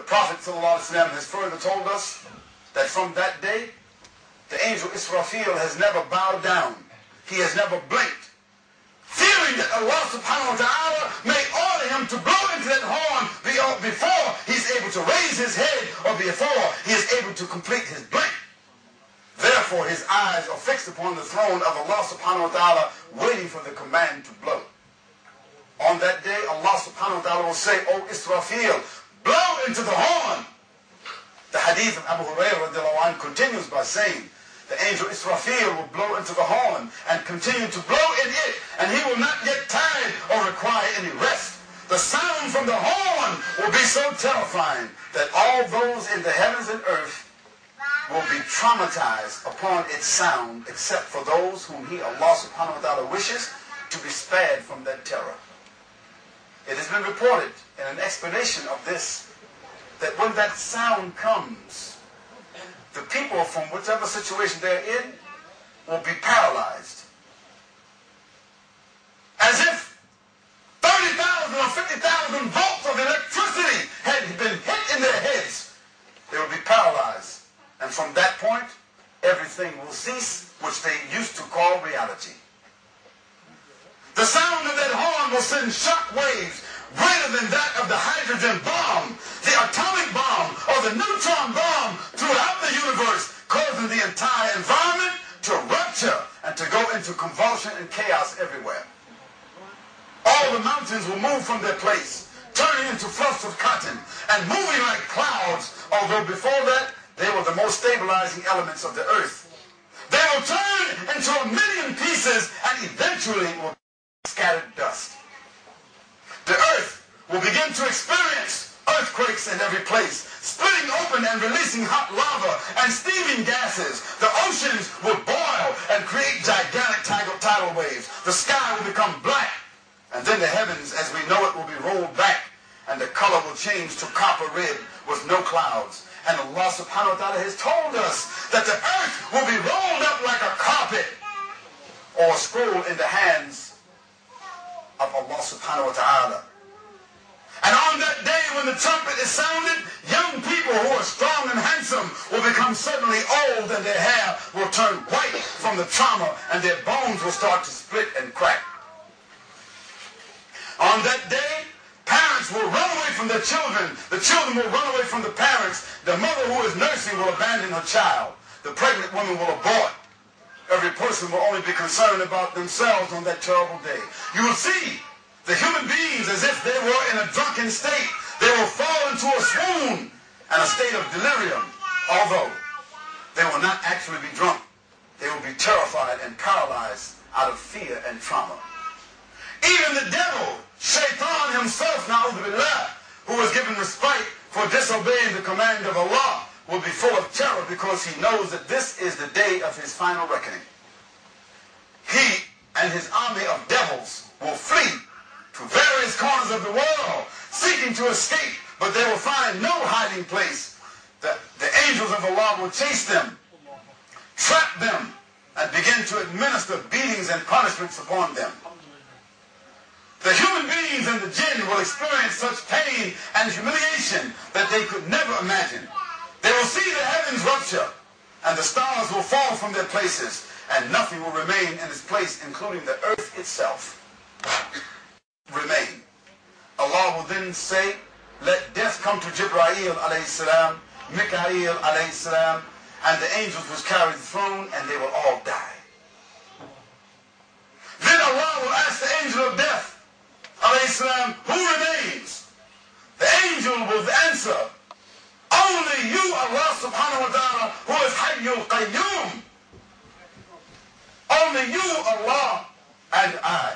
Prophet ﷺ has further told us that from that day, the angel Israfil has never bowed down. He has never blinked, fearing that Allah subhanahu wa ta'ala may order him to blow into that horn before he's able to raise his head or before he is able to complete his blink. Therefore, his eyes are fixed upon the throne of Allah subhanahu wa ta'ala, waiting for the command to blow. On that day, Allah subhanahu wa ta'ala will say, "O Israfil, blow into the horn." The hadith of Abu Hurairah radiallahu anhu continues by saying, the angel Israfil will blow into the horn and continue to blow in it, and he will not get tired or require any rest. The sound from the horn will be so terrifying that all those in the heavens and earth will be traumatized upon its sound, except for those whom He, Allah subhanahu wa ta'ala, wishes to be spared from that terror. It has been reported in an explanation of this, that when that sound comes, the people from whichever situation they're in will be paralyzed. As if 30,000 or 50,000 volts of electricity had been hit in their heads. They will be paralyzed. And from that point, everything will cease, which they used to call reality. The sound of that horn will send shock waves greater than that of the hydrogen bomb, the atomic bomb, or the neutron bomb throughout the universe, causing the entire environment to rupture and to go into convulsion and chaos everywhere. All the mountains will move from their place, turning into fluffs of cotton and moving like clouds, although before that, they were the most stabilizing elements of the earth. They will turn into a million pieces and eventually will be scattered dust. The earth will begin to experience earthquakes in every place, splitting open and releasing hot lava and steaming gases. The oceans will boil and create gigantic tidal waves. The sky will become black, and then the heavens as we know it will be rolled back, and the color will change to copper red with no clouds. And Allah subhanahu wa ta'ala has told us that the earth will be rolled up like a carpet or a scroll in the hands of Allah subhanahu wa ta'ala. And on that day when the trumpet is sounded, young people who are strong and handsome will become suddenly old, and their hair will turn white from the trauma, and their bones will start to split and crack. On that day, parents will run away from their children. The children will run away from the parents. The mother who is nursing will abandon her child. The pregnant woman will abort. Every person will only be concerned about themselves on that terrible day. You will see the human beings as if they were in a drunken state. They will fall into a swoon and a state of delirium, although they will not actually be drunk. They will be terrified and paralyzed out of fear and trauma. Even the devil, Shaitan himself, na'udhu billah, who was given respite for disobeying the command of Allah, will be full of terror because he knows that this is the day of his final reckoning. He and his army of devils will flee to various corners of the world, seeking to escape, but they will find no hiding place. The angels of Allah will chase them, trap them, and begin to administer beatings and punishments upon them. The human beings and the jinn will experience such pain and humiliation that they could never imagine. They will see the heavens rupture, and the stars will fall from their places, and nothing will remain in its place, including the earth itself. Remain. Allah will then say, let death come to Jibreel alayhi salam, Mikael alayhi salam, and the angels will carry the throne, and they will all die. Then Allah will ask the angel of death, alayhi salam, who remains? The angel will answer, only you, Allah subhanahu wa ta'ala, who is Hayyul Qayyum. Only you, Allah, and I.